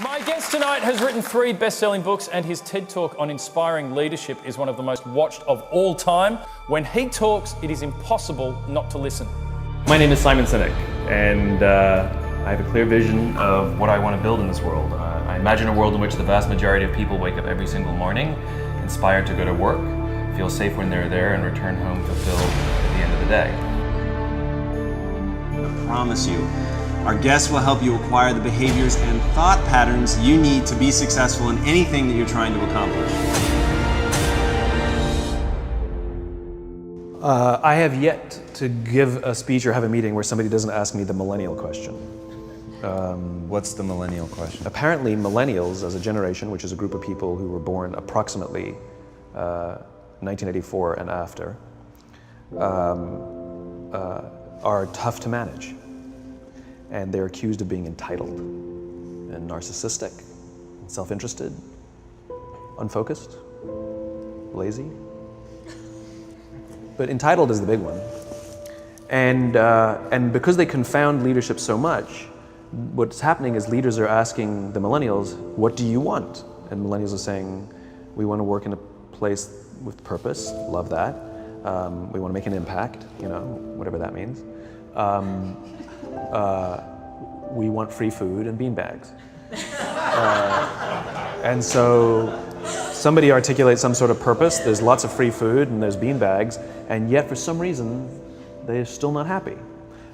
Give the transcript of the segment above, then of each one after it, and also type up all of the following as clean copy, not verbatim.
My guest tonight has written 3 best-selling books, and his TED Talk on inspiring leadership is one of the most watched of all time. When he talks, it is impossible not to listen. My name is Simon Sinek, and I have a clear vision of what I want to build in this world. I imagine a world in which the vast majority of people wake up every single morning, inspired to go to work, feel safe when they're there, and return home fulfilled at the end of the day. I promise you, our guests will help you acquire the behaviors and thought patterns you need to be successful in anything that you're trying to accomplish. I have yet to give a speech or have a meeting where somebody doesn't ask me the millennial question. What's the millennial question? Apparently, millennials as a generation, which is a group of people who were born approximately 1984 and after, are tough to manage. And they're accused of being entitled and narcissistic, and self-interested, unfocused, lazy. But entitled is the big one. And because they confound leadership so much, what's happening is leaders are asking the millennials, what do you want? And millennials are saying, we want to work in a place with purpose, love that. We want to make an impact, whatever that means. We want free food and beanbags. And so somebody articulates some sort of purpose, there's lots of free food and there's beanbags, and yet for some reason they're still not happy.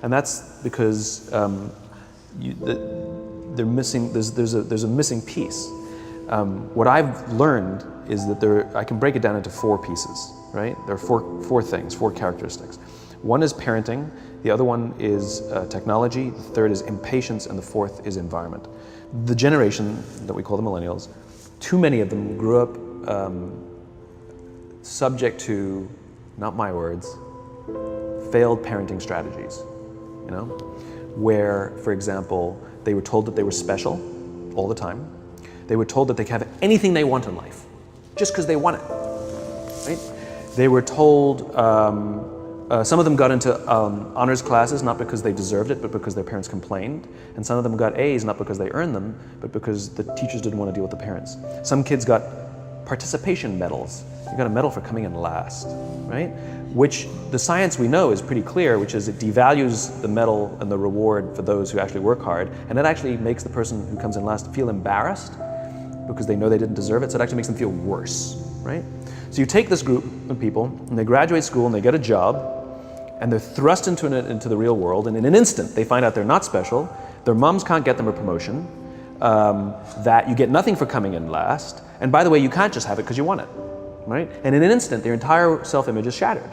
And that's because they're missing, there's a missing piece. What I've learned is that I can break it down into 4 pieces, right? There are four things, 4 characteristics. One is parenting, the other one is technology, the third is impatience, and the fourth is environment. The generation that we call the millennials, too many of them grew up subject to, not my words, failed parenting strategies, where, for example, they were told that they were special all the time. They were told that they could have anything they want in life, just because they want it, right? They were told, some of them got into honors classes, not because they deserved it, but because their parents complained. And some of them got A's, not because they earned them, but because the teachers didn't want to deal with the parents. Some kids got participation medals. You got a medal for coming in last, right? Which the science we know is pretty clear, which is it devalues the medal and the reward for those who actually work hard. And it actually makes the person who comes in last feel embarrassed because they know they didn't deserve it. So it actually makes them feel worse, right? So you take this group of people and they graduate school and they get a job, and they're thrust into the real world, and in an instant they find out they're not special, their moms can't get them a promotion, that you get nothing for coming in last, and by the way, you can't just have it because you want it, right? And in an instant, their entire self-image is shattered.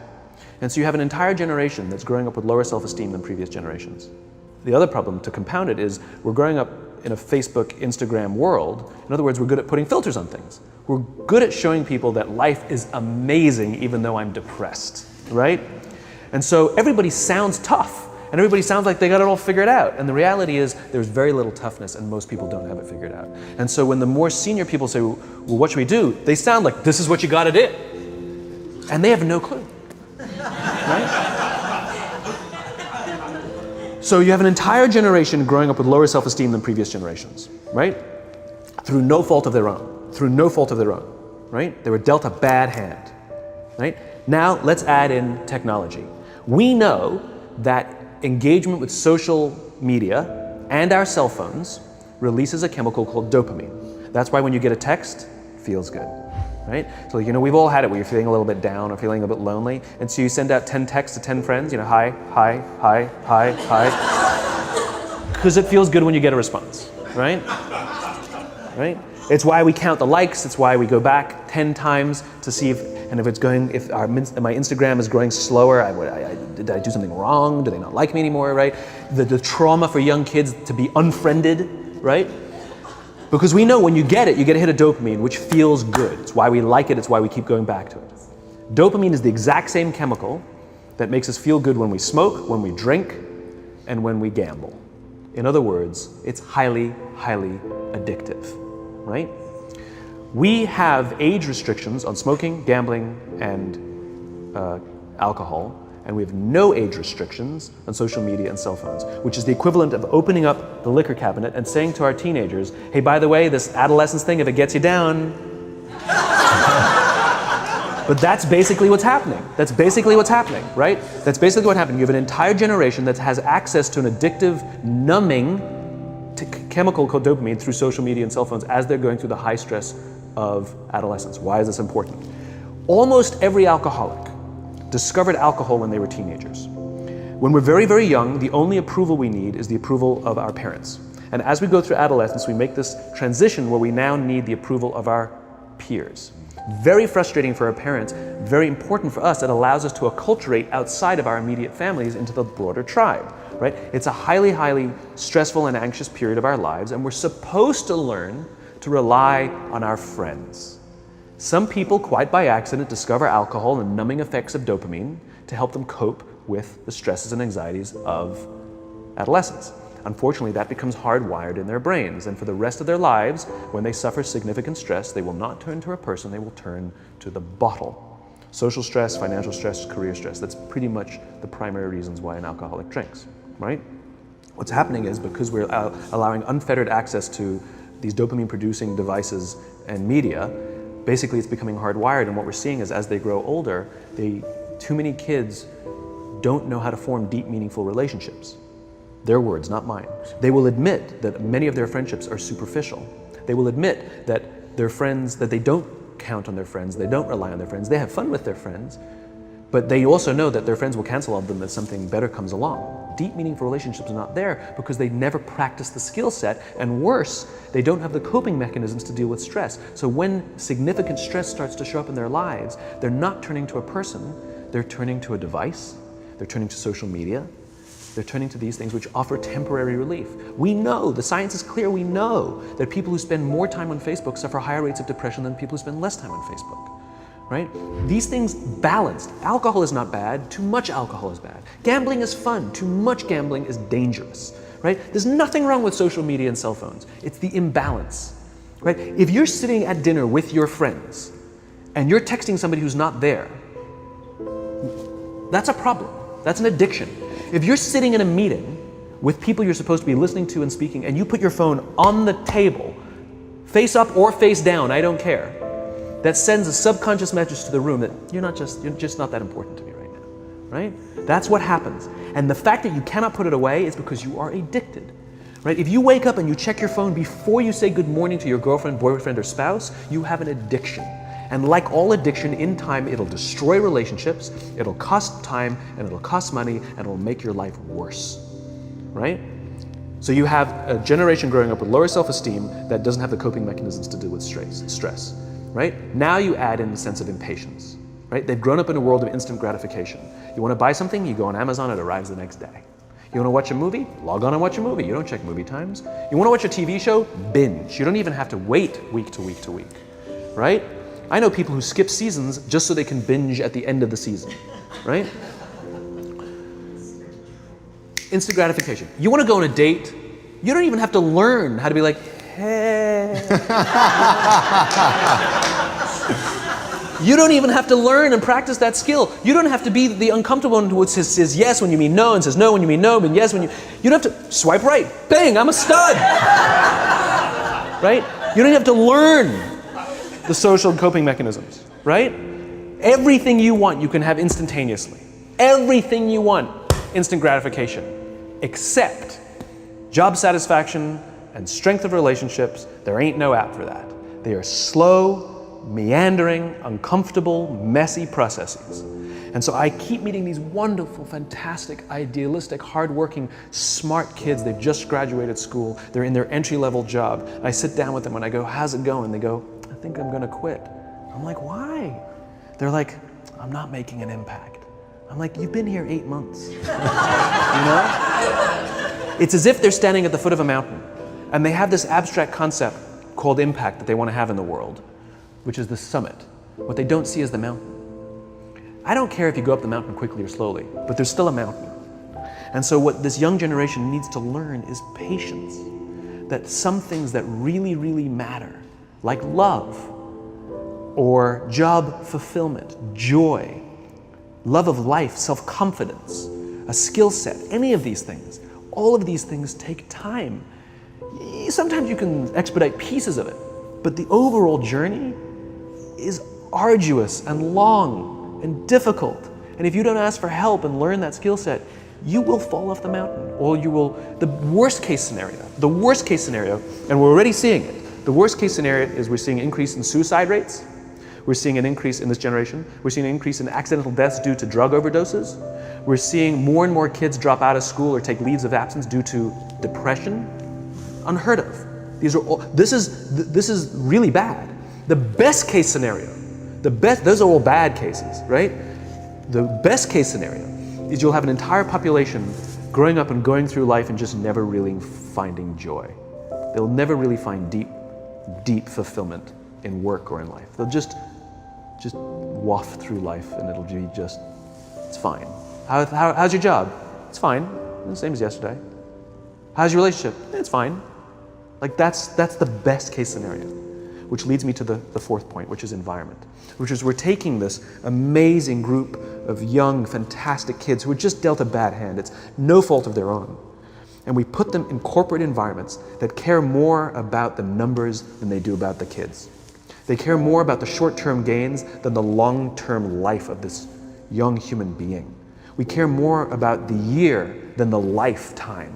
And so you have an entire generation that's growing up with lower self-esteem than previous generations. The other problem, to compound it, is we're growing up in a Facebook, Instagram world. In other words, we're good at putting filters on things. We're good at showing people that life is amazing even though I'm depressed, right? And so everybody sounds tough, and everybody sounds like they got it all figured out. And the reality is there's very little toughness, and most people don't have it figured out. And so when the more senior people say, well, what should we do? They sound like, this is what you gotta do. And they have no clue, right? So you have an entire generation growing up with lower self-esteem than previous generations, right? Through no fault of their own, right? They were dealt a bad hand, right? Now let's add in technology. We know that engagement with social media and our cell phones releases a chemical called dopamine. That's why when you get a text, it feels good, right? So we've all had it where you're feeling a little bit down or feeling a bit lonely, and so you send out 10 texts to 10 friends, hi, hi, hi, hi, hi, because it feels good when you get a response, right? Right? It's why we count the likes, it's why we go back 10 times to see if my Instagram is growing slower, did I do something wrong? Do they not like me anymore, right? The trauma for young kids to be unfriended, right? Because we know when you get a hit of dopamine, which feels good. It's why we like it, it's why we keep going back to it. Dopamine is the exact same chemical that makes us feel good when we smoke, when we drink, and when we gamble. In other words, it's highly, highly addictive, right? We have age restrictions on smoking, gambling, and alcohol, and we have no age restrictions on social media and cell phones, which is the equivalent of opening up the liquor cabinet and saying to our teenagers, hey, by the way, this adolescence thing, if it gets you down. But that's basically what's happening. That's basically what's happening, right? That's basically what happened. You have an entire generation that has access to an addictive, numbing chemical called dopamine through social media and cell phones as they're going through the high stress of adolescence. Why is this important? Almost every alcoholic discovered alcohol when they were teenagers. When we're very, very young, the only approval we need is the approval of our parents. And as we go through adolescence, we make this transition where we now need the approval of our peers. Very frustrating for our parents, very important for us. It allows us to acculturate outside of our immediate families into the broader tribe, right? It's a highly, highly stressful and anxious period of our lives, and we're supposed to learn to rely on our friends. Some people, quite by accident, discover alcohol and numbing effects of dopamine to help them cope with the stresses and anxieties of adolescence. Unfortunately, that becomes hardwired in their brains, and for the rest of their lives, when they suffer significant stress, they will not turn to a person, they will turn to the bottle. Social stress, financial stress, career stress, that's pretty much the primary reasons why an alcoholic drinks, right? What's happening is because we're allowing unfettered access to these dopamine-producing devices and media, basically it's becoming hardwired, and what we're seeing is as they grow older, too many kids don't know how to form deep, meaningful relationships. Their words, not mine. They will admit that many of their friendships are superficial. They will admit that their friends, that they don't count on their friends, they don't rely on their friends, they have fun with their friends, but they also know that their friends will cancel on them if something better comes along. Deep, meaningful relationships are not there because they never practice the skill set, and worse, they don't have the coping mechanisms to deal with stress. So when significant stress starts to show up in their lives, they're not turning to a person, they're turning to a device, they're turning to social media, they're turning to these things which offer temporary relief. We know, the science is clear, we know that people who spend more time on Facebook suffer higher rates of depression than people who spend less time on Facebook, right? These things balanced. Alcohol is not bad, too much alcohol is bad. Gambling is fun, too much gambling is dangerous, right? There's nothing wrong with social media and cell phones. It's the imbalance, right? If you're sitting at dinner with your friends and you're texting somebody who's not there, that's a problem. That's an addiction. If you're sitting in a meeting with people you're supposed to be listening to and speaking, and you put your phone on the table, face up or face down, I don't care, that sends a subconscious message to the room that you're just not that important to me right now, right? That's what happens. And the fact that you cannot put it away is because you are addicted, right? If you wake up and you check your phone before you say good morning to your girlfriend, boyfriend, or spouse, you have an addiction. And like all addiction, in time, it'll destroy relationships, it'll cost time, and it'll cost money, and it'll make your life worse, right? So you have a generation growing up with lower self-esteem that doesn't have the coping mechanisms to deal with stress, right? Now you add in the sense of impatience, right? They've grown up in a world of instant gratification. You want to buy something, you go on Amazon, it arrives the next day. You want to watch a movie? Log on and watch a movie. You don't check movie times. You want to watch a TV show? Binge. You don't even have to wait week to week to week, right? I know people who skip seasons just so they can binge at the end of the season, right? Instant gratification. You want to go on a date, you don't even have to learn how to be like, hey. You don't even have to learn and practice that skill. You don't have to be the uncomfortable one who says yes when you mean no and says no when you mean no, and yes when you don't have to swipe right. Bang, I'm a stud. Right? You don't have to learn the social coping mechanisms, right? Everything you want, you can have instantaneously. Everything you want, instant gratification, except job satisfaction and strength of relationships. There ain't no app for that. They are slow, meandering, uncomfortable, messy processes. And so I keep meeting these wonderful, fantastic, idealistic, hardworking, smart kids. They've just graduated school. They're in their entry-level job. I sit down with them and I go, how's it going? They go, I think I'm gonna quit. I'm like, why? They're like, I'm not making an impact. I'm like, you've been here 8 months. You know? It's as if they're standing at the foot of a mountain and they have this abstract concept called impact that they want to have in the world, which is the summit. What they don't see is the mountain. I don't care if you go up the mountain quickly or slowly, but there's still a mountain. And so what this young generation needs to learn is patience. That some things that really, really matter, like love, or job fulfillment, joy, love of life, self-confidence, a skill set, any of these things. All of these things take time. Sometimes you can expedite pieces of it, but the overall journey is arduous and long and difficult. And if you don't ask for help and learn that skill set, you will fall off the mountain, or you will, the worst case scenario, and we're already seeing it, the worst case scenario is we're seeing an increase in suicide rates, we're seeing an increase in this generation, we're seeing an increase in accidental deaths due to drug overdoses, we're seeing more and more kids drop out of school or take leaves of absence due to depression. Unheard of. These are all, this is really bad. The best case scenario, those are all bad cases, right? The best case scenario is you'll have an entire population growing up and going through life and just never really finding joy. They'll never really find deep fulfillment in work or in life. They'll just waft through life and it'll be just, it's fine. How's your job? It's fine, the same as yesterday. How's your relationship? It's fine. Like that's the best case scenario, which leads me to the fourth point, which is environment, which is we're taking this amazing group of young, fantastic kids who are just dealt a bad hand. It's no fault of their own. And we put them in corporate environments that care more about the numbers than they do about the kids. They care more about the short-term gains than the long-term life of this young human being. We care more about the year than the lifetime,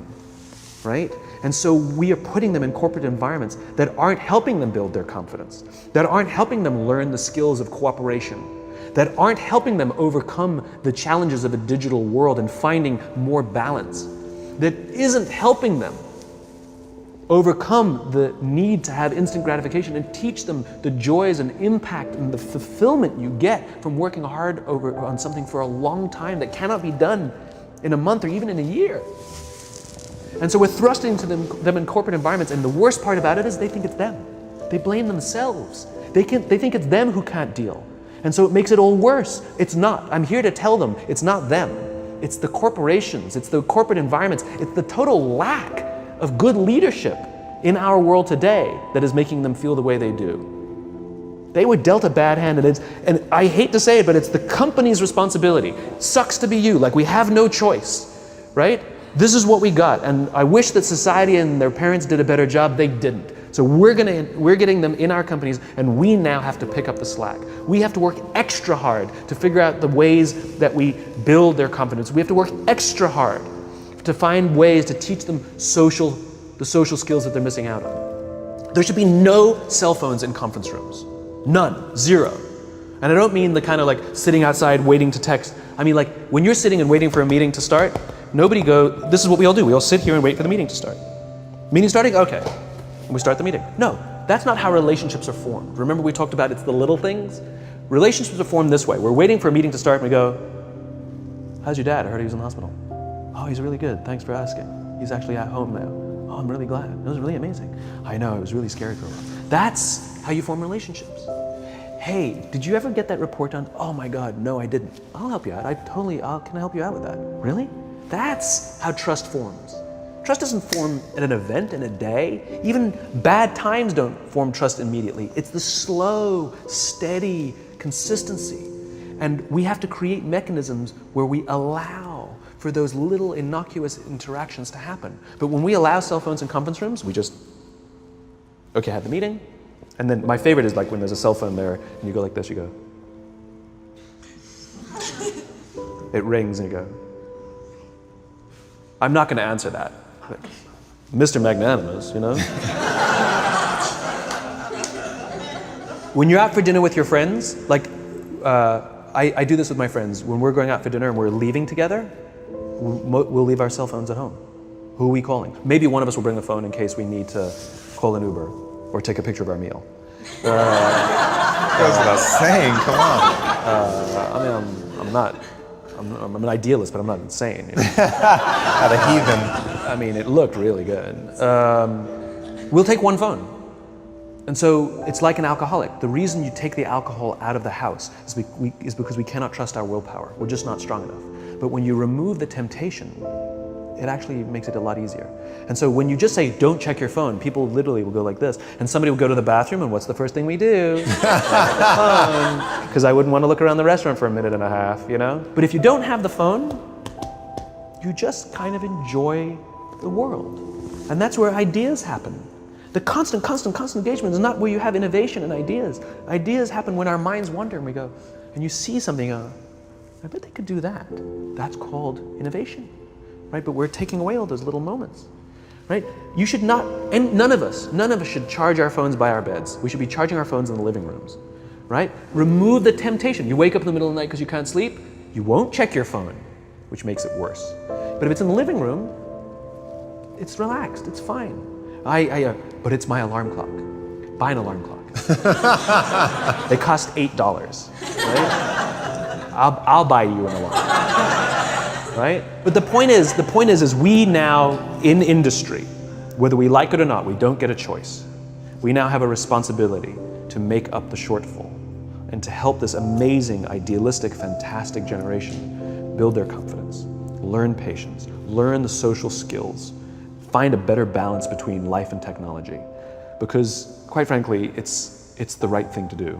right? And so we are putting them in corporate environments that aren't helping them build their confidence, that aren't helping them learn the skills of cooperation, that aren't helping them overcome the challenges of a digital world and finding more balance, that isn't helping them overcome the need to have instant gratification and teach them the joys and impact and the fulfillment you get from working hard on something for a long time that cannot be done in a month or even in a year. And so we're thrusting to them in corporate environments, and the worst part about it is they think it's them. They blame themselves. They think it's them who can't deal. And so it makes it all worse. It's not. I'm here to tell them it's not them. It's the corporations, it's the corporate environments, it's the total lack of good leadership in our world today that is making them feel the way they do. They were dealt a bad hand, and I hate to say it, but it's the company's responsibility. Sucks to be you, like we have no choice, right? This is what we got, and I wish that society and their parents did a better job. They didn't. So we're getting them in our companies, and we now have to pick up the slack. We have to work extra hard to figure out the ways that we build their confidence. We have to work extra hard to find ways to teach them the social skills that they're missing out on. There should be no cell phones in conference rooms. None. Zero. And I don't mean the kind of like sitting outside waiting to text. I mean like when you're sitting and waiting for a meeting to start, this is what we all do. We all sit here and wait for the meeting to start. Meeting starting? Okay. And we start the meeting. No, that's not how relationships are formed. Remember we talked about it's the little things? Relationships are formed this way. We're waiting for a meeting to start and we go, how's your dad? I heard he was in the hospital. Oh, he's really good. Thanks for asking. He's actually at home now. Oh, I'm really glad. It was really amazing. I know, it was really scary for a while. That's how you form relationships. Hey, did you ever get that report done? Oh my God, no, I didn't. I'll help you out. Can I help you out with that? Really? That's how trust forms. Trust doesn't form at an event in a day. Even bad times don't form trust immediately. It's the slow, steady consistency. And we have to create mechanisms where we allow for those little innocuous interactions to happen. But when we allow cell phones in conference rooms, we just, okay, have the meeting. And then my favorite is like when there's a cell phone there and you go like this, you go. It rings and you go. I'm not going to answer that. Like, Mr. Magnanimous, you know? When you're out for dinner with your friends, like I do this with my friends. When we're going out for dinner and we're leaving together, we'll leave our cell phones at home. Who are we calling? Maybe one of us will bring the phone in case we need to call an Uber or take a picture of our meal. That goes without saying, come on. I'm an idealist, but I'm not insane. You know? At a heathen. I mean, it looked really good. We'll take one phone. And so it's like an alcoholic. The reason you take the alcohol out of the house is because we cannot trust our willpower. We're just not strong enough. But when you remove the temptation, it actually makes it a lot easier. And so when you just say, don't check your phone, people literally will go like this. And somebody will go to the bathroom, and what's the first thing we do? Because I wouldn't want to look around the restaurant for a minute and a half, you know? But if you don't have the phone, you just kind of enjoy the world. And that's where ideas happen. The constant engagement is not where you have innovation and ideas. Ideas happen when our minds wander and we go, and you see something, I bet they could do that. That's called innovation, right? But we're taking away all those little moments, right? You should not, and none of us should charge our phones by our beds. We should be charging our phones in the living rooms, right? Remove the temptation. You wake up in the middle of the night because you can't sleep, you won't check your phone, which makes it worse. But if it's in the living room, it's relaxed, it's fine. But it's my alarm clock. Buy an alarm clock. They cost $8, right? I'll buy you an alarm, right? But the point is we now in industry, whether we like it or not, we don't get a choice. We now have a responsibility to make up the shortfall and to help this amazing, idealistic, fantastic generation build their confidence, learn patience, learn the social skills, find a better balance between life and technology. Because, quite frankly, it's the right thing to do.